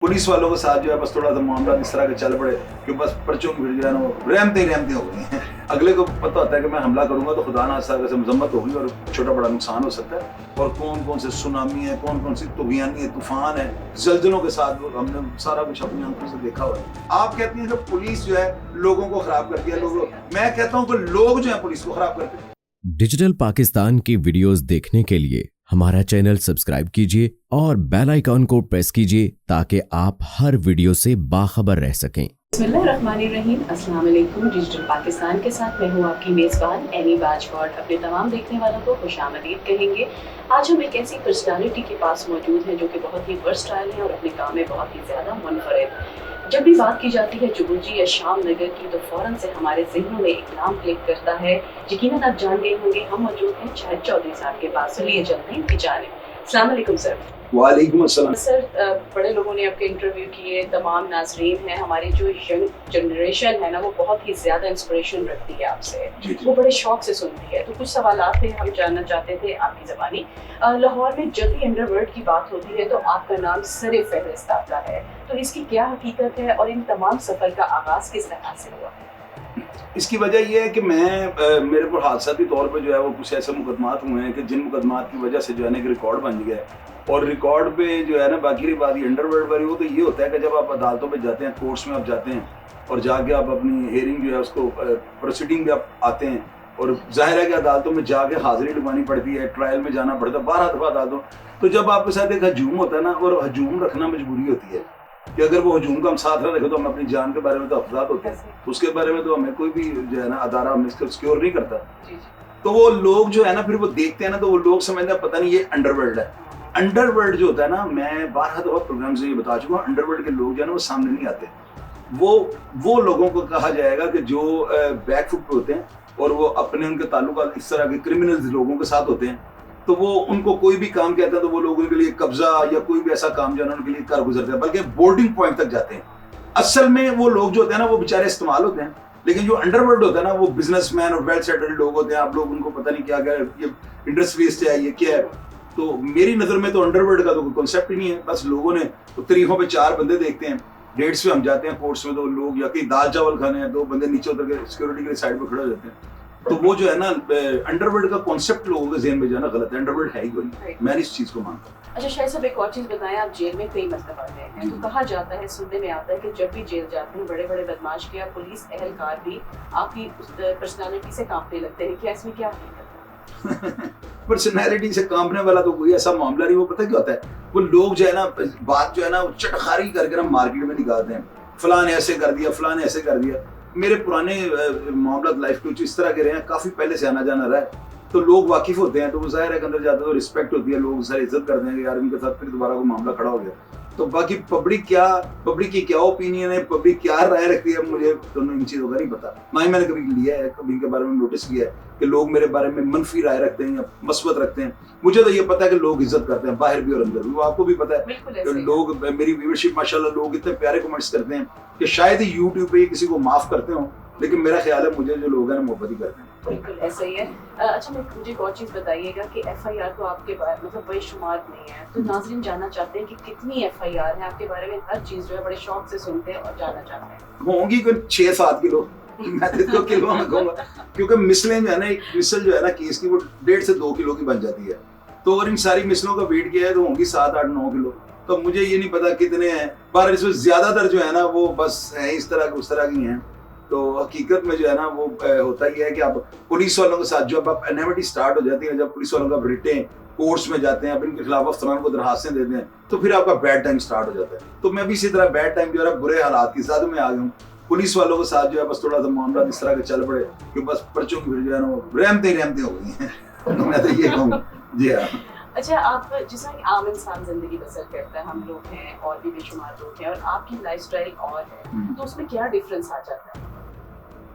Police वालों के साथ जो है बस थोड़ा सा मामला इस तरह के चल पड़े कि बस पर्चों की भीड़ जो है ना वो रहमते हो गई हैं। अगले को पता होता है कि मैं हमला करूंगा तो खुदा ना से मजम्मत होगी और छोटा बड़ा नुकसान हो सकता है। और कौन कौन से सुनामी है, कौन कौन सी तूफानी है, तूफान है, जलजलों के साथ हमने सारा कुछ अपनी आंखों से देखा हुआ है। आप कहती हैं कि पुलिस जो है लोगों को खराब करती है, मैं कहता हूँ कि लोग जो है पुलिस को खराब करते हैं। डिजिटल पाकिस्तान की वीडियोस देखने के लिए हमारा चैनल सब्सक्राइब कीजिए और बेल आइकॉन को प्रेस कीजिए ताकि आप हर वीडियो से बाखबर रह सकें। बिस्मिल्लाहिर्रहमानिर्रहीम, अस्सलाम वालेकुम। डिजिटल पाकिस्तान के साथ मैं हूँ आपकी मेज़बान एनी बाजवाट। अपने तमाम देखने वालों को खुशामदीद कहेंगे। आज हम एक ऐसी पर्सनालिटी के पास मौजूद हैं जो कि बहुत ही वर्सटाइल है और अपने काम में बहुत ही ज़्यादा मुनफरिद। जब भी बात की जाती है जुबूजी या शाम नगर की तो फ़ौरन से हमारे ज़हनों में एक नाम क्लिक करता है। यकीनन आप जान गए होंगे, हम मौजूद हैं शाहिद चौधरी साहब के पास। तो लिए चलते हैं इनकी जानिब। अस्सलाम वालेकुम सर। वालेकुम अस्सलाम। सर, बड़े लोगों ने आपके इंटरव्यू किए, तमाम नाजरीन हैं, हमारी जो यंग जनरेशन है ना वो बहुत ही ज़्यादा इंस्पिरेशन रखती है आपसे, वो बड़े शौक से सुनती है। तो कुछ सवाल थे, हम जानना चाहते थे आपकी ज़बानी। लाहौर में जब भी अंडरवर्ल्ड की बात होती है तो आपका नाम सरे फहरिस्त आता है, तो इसकी क्या हकीकत है और इन तमाम सफ़र का आगाज़ किस तरह से हुआ? इसकी वजह यह है कि मेरे पर हादसाती तौर पर जो है वो कुछ ऐसे मुकदमात हुए हैं कि जिन मुकदमात की वजह से जो है ना एक रिकॉर्ड बन गया है। और रिकॉर्ड पे जो है ना बाकी बात ये अंडरवर्ल्ड वाली वो तो ये होता है कि जब आप अदालतों पे जाते हैं, कोर्ट्स में आप जाते हैं और जाके आप अपनी हियरिंग जो है उसको प्रोसीडिंग में आप आते हैं और जाहिर है कि अदालतों में जाके हाजिरी लगवानी पड़ती है, ट्रायल में जाना पड़ता है 12 दफ़ा अदालतों। तो जब आपके साथ एक हजूम होता है ना, और हजूम रखना मजबूरी होती है कि अगर वो हजूम का हम साथ ना रखें तो हम अपनी जान के बारे में तो अफजात होते हैं, तो उसके बारे में तो हमें कोई भी जो है ना अदारा हमें इसको सिक्योर नहीं करता। तो वो लोग जो है ना फिर वो देखते हैं ना तो वो लोग समझते हैं पता नहीं ये अंडरवर्ल्ड है। अंडरवर्ल्ड जो होता है ना, मैं 12 दफ़ा प्रोग्राम से ये बता चुका हूँ, अंडरवर्ल्ड के लोग जो है ना वो सामने नहीं आते। वो लोगों को कहा जाएगा कि जो बैकफुट पे होते हैं और वो अपने उनके ताल्लुकात इस तरह के क्रिमिनल्स लोगों के साथ होते हैं, तो वो उनको कोई भी काम कहता है तो वो लोग उनके लिए कब्जा या कोई भी ऐसा काम जो है उनके लिए कर गुजरते हैं, बल्कि बोर्डिंग पॉइंट तक जाते हैं। असल में वो लोग जो होते हैं ना वो बेचारे इस्तेमाल होते हैं, लेकिन जो अंडरवर्ल्ड होता है ना वो बिजनेसमैन और वेल सेटल्ड लोग होते हैं। आप लोग उनको पता नहीं क्या क्या ये इंडस्ट्रियलिस्ट है, ये क्या है। तो मेरी नज़र में तो अंडरवर्ल्ड का तो कोई कॉन्सेप्ट ही नहीं है। बस लोगों ने तो तरीकों पे 4 बंदे देखते हैं, डेट्स पे हम जाते हैं कोर्ट्स में तो लोग या कहीं दाल चावल खाने हैं, 2 बंदे नीचे उतर के सिक्योरिटी के साइड पे खड़े हो जाते हैं। तो वो जो है ना अंडरवर्ल्ड का कॉन्सेप्ट लोगों के ज़हन में जो है ना गलत है। अंडरवर्ल्ड है ही कोई, मैं इस चीज़ को मानता हूँ। अच्छा शायद साहब, एक और चीज़ बताएं, आप जेल में कई मरतबा गए हैं, तो कहा जाता है, सुनने में आता है कि जब भी जेल जाते हैं बड़े बड़े बदमाश या पुलिस एहलकार भी आपकी पर्सनालिटी से कांपने लगते हैं। क्या इसमें क्या पर्सनैलिटी से कांपने वाला तो कोई ऐसा मामला नहीं। वो पता क्या होता है, वो लोग जो है ना बात जो है ना चटखारी करके ना मार्केट में निकालते हैं, फलां ने ऐसे कर दिया, फलां ने ऐसे कर दिया। मेरे पुराने मामला लाइफ के कुछ इस तरह के रहे हैं, काफ़ी पहले से आना जाना रहा है, तो लोग वाकिफ होते हैं, तो वो जाहिर है कि अंदर जाते तो रिस्पेक्ट होती है, लोग सारी इज्जत करते हैं कि यार इनके साथ फिर दोबारा कोई मामला खड़ा हो गया। तो बाकी पब्लिक की क्या ओपिनियन है, पब्लिक क्या राय रखती है, मुझे दोनों इन चीज़ों का नहीं पता। ना ही मैंने कभी लिया है, कभी इनके बारे में नोटिस किया है कि लोग मेरे बारे में मनफी राय रखते हैं या मस्बत रखते हैं। मुझे तो ये पता है कि लोग इज्जत करते हैं बाहर भी और अंदर भी। वो आपको भी पता है कि लोग, मेरी व्यूअरशिप माशाल्लाह लोग इतने प्यारे कमेंट्स करते हैं कि शायद ही यूट्यूब पे किसी को माफ़ करते हो, लेकिन मेरा ख्याल है मुझे जो लोग हैं मोहब्बत ही करते हैं। बिल्कुल ऐसा ही है। अच्छा मुझे एक और चीज़ बताइएगा कि FIR तो आपके मतलब बेशुमार नहीं है, तो नाज़रीन जानना चाहते हैं कि कितनी FIR है आपके बारे में। हर चीज़ जो है बड़े शौक से सुनते हैं और जानना चाहते हैं। होंगी कोई 6-7 किलो, मैं तो 2 किलो में कहूँगा, क्योंकि मिसलें जो है ना, एक मिसल जो है ना केस की वो 1.5 से 2 किलो की बन जाती है। तो अगर इन सारी मिसलों का वेट किया है तो होंगी 7-8-9 किलो। तो मुझे ये नहीं पता कितने हैं, पर इसमें ज़्यादातर जो है ना वो बस हैं इस तरह उस तरह की हैं। तो हकीकत में जो है ना वो होता ही है कि आप पुलिस वालों के साथ जो अब एनमिटी स्टार्ट हो जाती है, जब पुलिस वालों का रिटेन कोर्ट्स में जाते हैं, अब इनके खिलाफ अफसरान को दरखास्तें देते हैं, तो फिर आपका बैड टाइम स्टार्ट हो जाता है। तो मैं भी इसी तरह बैड टाइम जो है बुरे हालात के साथ में आ गया हूँ। पुलिस वालों के साथ जो है बस थोड़ा सा मामला इस तरह के चल पड़े कि बस पर्चों की भीड़ जो है ना वो रहमते हो गई हैं। तो मैं तो ये कहूँ। जी हाँ। अच्छा, आप जिस तरह आम इंसान जिंदगी बसर करता है, हम लोग हैं और भी बेशुमार लोग हैं, और आपकी लाइफस्टाइल और है, तो उसमें क्या डिफरेंस आ जाता है?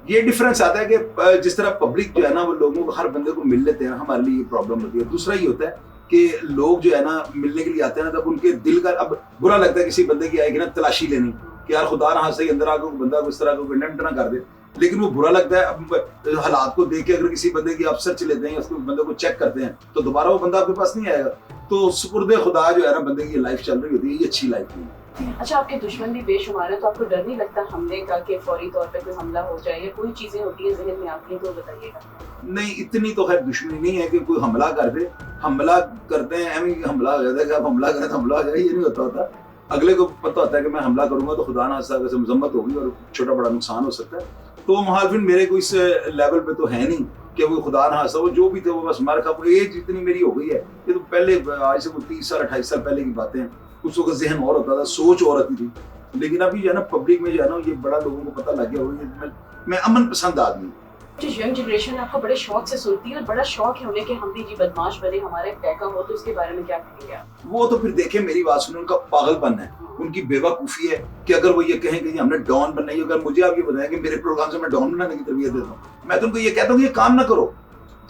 ये डिफरेंस आता है कि जिस तरह पब्लिक जो है ना वो लोगों को हर बंदे को मिल लेते हैं, हमारे लिए ये प्रॉब्लम होती है। दूसरा ये होता है कि लोग जो है ना मिलने के लिए आते हैं ना, तब उनके दिल का अब बुरा लगता है किसी बंदे की आएगी ना तलाशी लेनी कि यार खुदा ना हाथ से अंदर आकर बंदा को इस तरह को कंडेम ना कर दे, लेकिन वो बुरा लगता है। अब हालात को देख के अगर किसी बंदे की आप सर्च लेते हैं, उसको बंदे को चेक करते हैं, तो दोबारा वो बंदा आपके पास नहीं आएगा। तो सुपुर्दे खुदा जो है ना बंदे की लाइफ चल रही होती है, ये अच्छी लाइफ नहीं है। अच्छा, आपके दुश्मन भी बेशुमार है, तो आपको डर नहीं लगता हमले का कि फौरी तौर पे कोई हमला हो जाए, या कोई चीजें होती है जहन में आपकी, तो बताइएगा। नहीं, इतनी तो खैर दुश्मनी नहीं है कि कोई हमला कर दे। हमला करते हैं एम हमला हो जाता है कि आप हमला करें तो हमला हो जाए, ये नहीं होता। अगले को पता होता है कि मैं हमला करूंगा तो खुदा ना खास्ता से मजम्मत होगी और छोटा बड़ा नुकसान हो सकता है। तो मुहालफिन मेरे को इस लेवल पे तो है नहीं कि वो खुदा ना खास्ता, वो जो भी थे वो बस मार खा। एज इतनी मेरी हो गई है, ये तो पहले आज से 30 साल 28 साल पहले की बातें हैं। उस वक्त जहन और होता था, सोच और होती थी। लेकिन अभी जो है ना पब्लिक में जो है ना ये बड़ा लोगों को पता लग गया हो, मैं अमन पसंद आदमी। जो यंग जनरेशन आपको बड़े शौक से सुनती है और बड़ा शौक है उन्हें कि हम भी जी बदमाश बने, हमारे पैका हो, तो इसके बारे में क्या कहेंगे आप? वो तो फिर देखें, मेरी बात सुने, उनका पागलपन है, उनकी बेवकूफ़ी है कि अगर वो ये कहें कि हमने डॉन बनना है। अगर मुझे आप ये बताएं कि मेरे प्रोग्राम से मैं डॉन बनाने की तरबियत देता हूँ, मैं तो उनको ये कहता हूँ कि ये काम ना करो।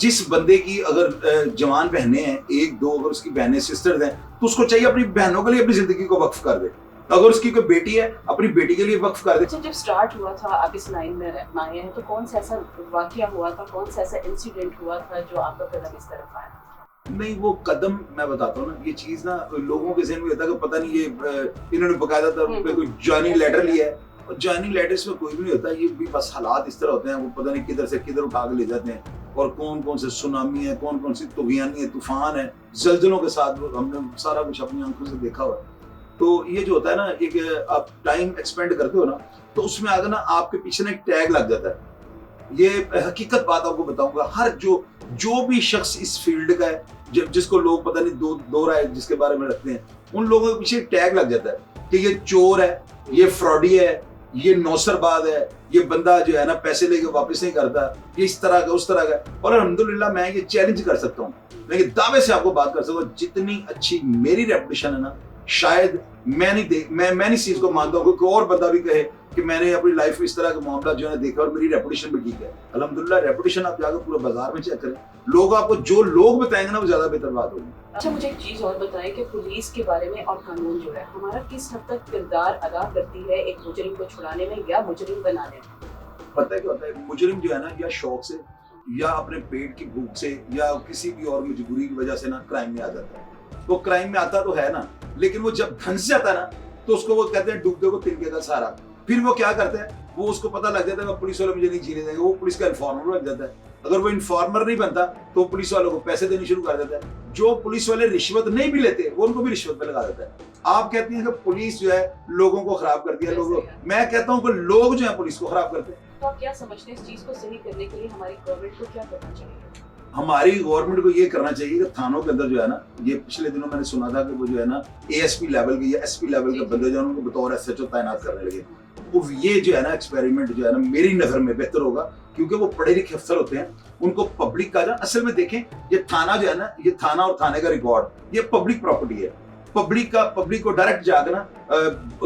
जिस बंदे की अगर जवान बहनें हैं, एक दो अगर उसकी बहनें सिस्टर्स हैं, तो उसको चाहिए अपनी बहनों के लिए अपनी जिंदगी को वक्फ कर दे। अगर उसकी कोई बेटी है, अपनी बेटी के लिए वक्फ कर दे। जब स्टार्ट हुआ था, आप इस लाइन में आए हैं, तो कौन सा ऐसा वाकया हुआ था, कौन सा ऐसा इंसिडेंट हुआ था जो आपका कदम इस तरफ आया? नहीं, वो कदम मैं बताता हूँ ना, ये चीज ना लोगों के जहन में होता है कि पता नहीं ये इन्होंने बकायदा तौर पे कोई ज्वाइनिंग लेटर लिया है। और ज्वाइनिंग लेटर्स में कोई भी नहीं होता, ये भी बस हालात इस तरह होते हैं, वो पता नहीं किधर से किधर उठा के ले जाते हैं। और कौन कौन से सुनामी है, कौन कौन सी तुगयानी है, तूफान है, जलजलों के साथ हमने सारा कुछ अपनी आंखों से देखा हुआ। तो ये जो होता है ना, एक आप टाइम एक्सपेंड करते हो ना, तो उसमें आगे ना आपके पीछे ना एक टैग लग जाता है। ये हकीकत बात आपको बताऊंगा, हर जो भी शख्स इस फील्ड का है, जिसको लोग पता नहीं दो राय जिसके बारे में रखते हैं, उन लोगों के पीछे टैग लग जाता है कि ये चोर है, ये फ्रॉडी है, ये नौसरबाज है, ये बंदा जो है ना पैसे लेके वापस नहीं करता, ये इस तरह का उस तरह का। और अल्हम्दुलिल्लाह मैं ये चैलेंज कर सकता हूँ, मैं ये दावे से आपको बात कर सकता हूँ, जितनी अच्छी मेरी रेपुटेशन है ना, शायद मैं इस चीज को मानता हूँ कि और बंदा भी कहे कि मैंने अपनी लाइफ में इस तरह का मामला जो है देखा और मेरी रेपुटेशन भी ठीक है। अल्हम्दुलिल्लाह रेपुटेशन आप जाकर पूरा बाजार में चेक करें, लोग आपको जो लोग बताएंगे ना वो ज्यादा बेहतर बात होगी। अच्छा, मुझे एक चीज और बताएं कि पुलिस के बारे में और कानून जो है हमारा किस हद तक किरदार अदा करती है एक मुजरिम को छुड़ाने में या मुजरिम बनाने में? पता है क्या होता है, मुजरिम जो है ना या शौक से या अपने पेट की भूख से या किसी भी और मजबूरी की वजह से ना क्राइम में आ जाता है। वो क्राइम में आता तो है ना, लेकिन वो जब धंस जाता है ना, तो उसको वो कहते हैं डूबते को तिनके का सहारा। फिर वो क्या करते हैं, वो उसको पता लग जाता है कि पुलिस वाले मुझे नहीं जीने देंगे, वो पुलिस का इन्फॉर्मर बन जाता है। अगर वो इन्फॉर्मर नहीं बनता तो पुलिस वालों को पैसे देने शुरू कर देता है। जो पुलिस वाले रिश्वत नहीं भी लेते, वो उनको भी रिश्वत पे लगा देता है। आप कहती हैं कि पुलिस जो है लोगों को खराब करती है, मैं कहता हूँ कि लोग जो है पुलिस को खराब करते हैं। तो आप क्या समझते हैं इस चीज को सही करने के लिए हमारी गवर्नमेंट को क्या करना चाहिए? हमारी गवर्नमेंट को ये करना चाहिए कि थानों के अंदर जो है ना, ये पिछले दिनों मैंने सुना था कि वो जो है ना ASP लेवल के या SP लेवल के बंदे जो है उनको बतौर SHO तैनात करने लगे। वो ये जो है ना एक्सपेरिमेंट जो है ना मेरी नजर में बेहतर होगा, क्योंकि वो पढ़े लिखे अफसर होते हैं, उनको पब्लिक का ना, असल में देखें ये थाना जो है ना, ये थाना और थाने का रिकॉर्ड ये पब्लिक प्रॉपर्टी है। पब्लिक को डायरेक्ट जाकर ना,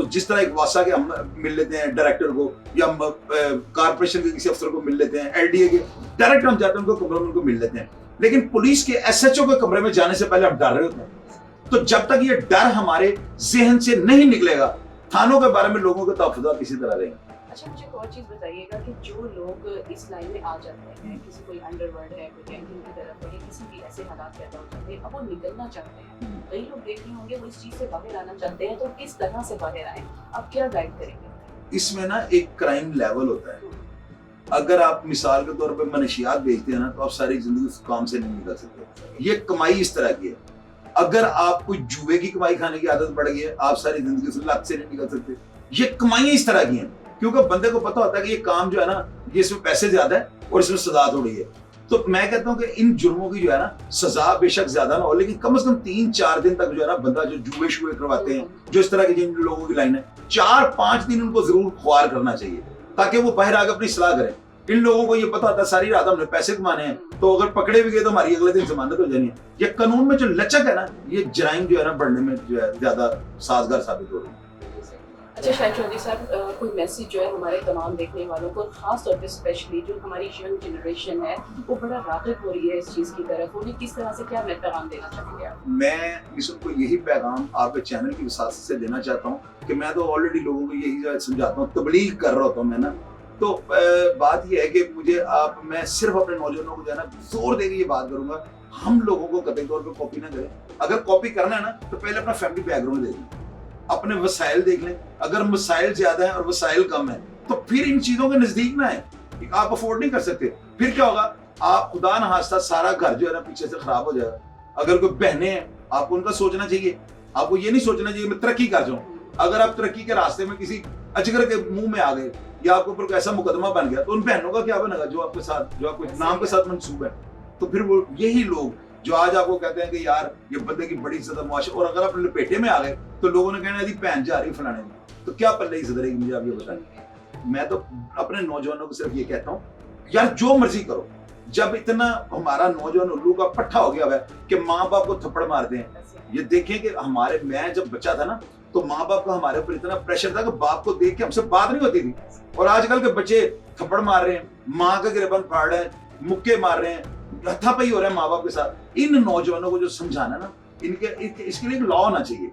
जिस तरह एक वासा के हम मिल लेते हैं डायरेक्टर को, या कारपोरेशन के किसी अफसर को मिल लेते हैं, LDA के डायरेक्ट हम जाते हैं उनको कमरे में उनको मिल लेते हैं। लेकिन पुलिस के SHO के कमरे में जाने से पहले हम डर रहे होते हैं। तो जब तक ये डर हमारे जहन से नहीं निकलेगा, थानों के बारे में लोगों के तहफ़्फ़ुज़ात इसी तरह रहेंगे। अच्छा, मुझे एक और चीज बताइएगा कि जो लोग इस लाइन में आ जाते हैं, किसी कोई अंडरवर्ल्ड है, कोई गैंगिंग की तरफ है, किसी भी ऐसे हालात पैदा हो जाते हैं, अब वो निकलना चाहते हैं, कई लोग देख रहे होंगे वो इस चीज से बाहर आना चाहते हैं, तो किस तरह से बाहर आए, आप क्या गाइड करेंगे? इसमें ना एक क्राइम लेवल होता है। अगर आप मिसाल के तौर पर मनशियात बेचते हैं ना, तो आप सारी जिंदगी उस काम से नहीं निकल सकते। ये कमाई इस तरह की है। अगर आप कोई जुए की कमाई खाने की आदत पड़ गई है, आप सारी जिंदगी उस लत से नहीं निकल सकते। ये कमाई इस तरह की हैं, क्योंकि बंदे को पता होता है कि ये काम जो है ना, ये इसमें पैसे ज्यादा है और इसमें सजा थोड़ी है। तो मैं कहता हूँ कि इन जुर्मों की जो है ना सजा बेशक ज्यादा ना हो, लेकिन कम से कम 3-4 दिन तक जो है ना बंदा जो जुए शुए करवाते हैं, जो इस तरह की जिन लोगों की लाइन है, 4-5 दिन उनको जरूर ख्वार करना चाहिए, ताकि वो बाहर आकर अपनी सलाह करें। इन लोगों को ये पता होता है सारी रात हमने पैसे कमाने हैं, तो अगर पकड़े भी गए तो हमारी अगले दिन जमानत हो जानी है। ये कानून में जो लचक है ना, ये जराइम जो है ना बढ़ने में जो है ज्यादा साजगार साबित हो रही है। अच्छा शाहिद चौधरी साहब, कोई मैसेज जो है हमारे तमाम देखने वालों को, खास तौर पे स्पेशली जो हमारी यंग जनरेशन है वो बड़ा राग़िब हो रही है इस चीज़ की तरफ, उन्हें किस तरह से क्या पैगाम देना चाहेंगे आप? मैं को यही पैगाम आपके चैनल की वसात से देना चाहता हूँ कि मैं तो ऑलरेडी लोगों को यही समझाता हूँ, तबलीग कर रहा होता हूँ मैं ना। तो बात ये है कि मैं सिर्फ अपने नौजवानों को जो है ना जोर देकर ये बात करूंगा, हम लोगों को कतई तौर पे कॉपी ना करें। अगर कॉपी करना है ना तो पहले अपना फैमिली बैकग्राउंड देखें। अपने वसाइल देख लें, अगर वसाइल ज्यादा है और वसाइल कम है तो फिर इन चीजों के नजदीक ना है, आप अफोर्ड नहीं कर सकते, फिर क्या होगा, आप खुदा न खास्ता सारा घर जो है ना पीछे से खराब हो जाएगा। अगर कोई बहनें हैं, आपको उनका सोचना चाहिए, आपको ये नहीं सोचना चाहिए मैं तरक्की कर जाऊं। अगर आप तरक्की के रास्ते में किसी अजगर के मुंह में आ गए या आपके ऊपर ऐसा मुकदमा बन गया तो उन बहनों का क्या बनेगा जो आपके साथ, जो आपके नाम के साथ मंसूब है। तो फिर वो यही लोग जो आज आपको कहते हैं कि यार ये बंदे की बड़ी इज्जत मुआशरा, और अगर आप लपेटे में आ गए तो लोगों ने कहना यदि भैन जा रही फलाने में, तो क्या पल्ले ही सुधरेगी, मुझे आप ये बताएं। मैं तो अपने नौजवानों को सिर्फ ये कहता हूँ यार जो मर्जी करो, जब इतना हमारा नौजवान उल्लू का पट्टा हो गया है कि माँ बाप को थप्पड़ मारते हैं। ये देखें कि हमारे, मैं जब बच्चा था ना तो माँ बाप का हमारे ऊपर इतना प्रेशर था कि बाप को देख के हमसे बात नहीं होती थी, और आजकल के बच्चे थप्पड़ मार रहे हैं, माँ का गिरबान फाड़ रहे हैं, मुक्के मार रहे हैं, हथापाई हो रहा है माँ बाप के साथ। इन नौजवानों को जो समझाना ना, इसके लिए एक लॉ होना चाहिए।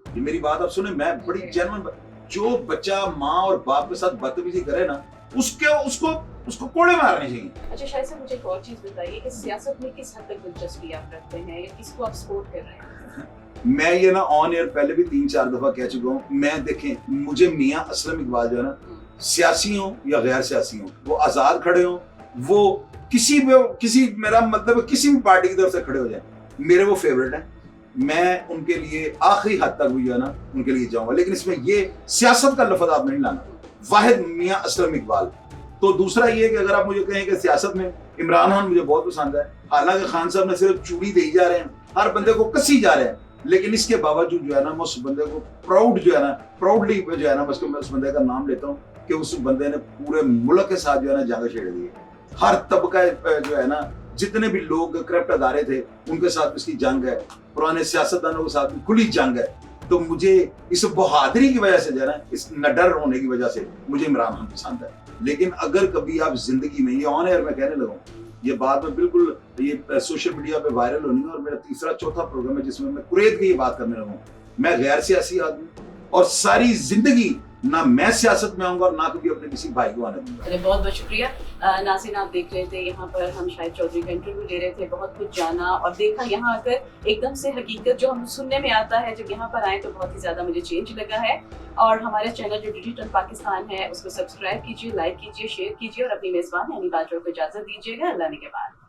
ये मेरी बात आप सुने, मैं बड़ी जेन्युइन, जो बच्चा माँ और बाप के साथ बदतमीजी करे ना उसको कोड़े मारने चाहिए। अच्छा शायद से मुझे एक और चीज बताइए कि सियासत में किस हद तक दिलचस्पी आप रखते हैं या किसको आप सपोर्ट कर रहे हैं? मैं ये ना ऑन एयर पहले भी 3-4 दफा कह चुका हूँ, मैं देखें मुझे मियाँ असलम इकबाल जो है ना, सियासी हो या गैर सियासी हो, वो आजाद खड़े हो, वो किसी मेरा मतलब किसी भी पार्टी की तरफ से खड़े हो जाए, मेरे वो फेवरेट हैं, मैं उनके लिए आखिरी हद तक भी जो है ना उनके लिए जाऊंगा। लेकिन इसमें ये सियासत का लफ्ज आप नहीं लाना, वाहिद मियाँ असलम इकबाल। तो दूसरा ये कि अगर आप मुझे कहें कि सियासत में इमरान खान मुझे बहुत पसंद है, हालांकि खान साहब ने सिर्फ चूड़ी दे जा रहे हैं, हर बंदे को कसी जा रहे हैं, लेकिन इसके बावजूद जो है ना मैं उस बंदे को प्राउडली जो है ना मैं उस बंदे का नाम लेता हूँ कि उस बंदे ने पूरे मुल्क के साथ जो है ना जंग छेड़ दी है। हर तबका जो है ना, जितने भी लोग करप्ट अदारे थे उनके साथ इसकी जंग है, पुराने सियासतदानों के साथ खुली जंग है। तो मुझे इस बहादुरी की वजह से जो है ना, इस नडर होने की वजह से मुझे इमरान खान पसंद है। लेकिन अगर कभी आप जिंदगी में, ये ऑन एयर में कहने लगूं, ये बात में बिल्कुल ये सोशल मीडिया पे वायरल होनी है, और मेरा तीसरा चौथा प्रोग्राम है जिसमें मैं कुरैद की ये बात करने लगूं। मैं गैर सियासी आदमी और सारी जिंदगी ना मैं सियासत में आऊंगा और ना कभी अपने किसी भाई को आने दूंगा। बहुत बहुत शुक्रिया। नाज़रीन आप देख रहे थे, यहाँ पर हम शाहिद चौधरी का इंटरव्यू ले रहे थे, बहुत कुछ जाना और देखा। यहाँ आकर एकदम से हकीकत जो हम सुनने में आता है, जब यहाँ पर आए तो बहुत ही ज्यादा मुझे चेंज लगा है। और हमारे चैनल जो डिजिटल पाकिस्तान है उसको सब्सक्राइब कीजिए, लाइक कीजिए, शेयर कीजिए और अपनी मेजबान यानी बाजवा को इजाजत दीजिएगा। अल्लाह ने के बाद।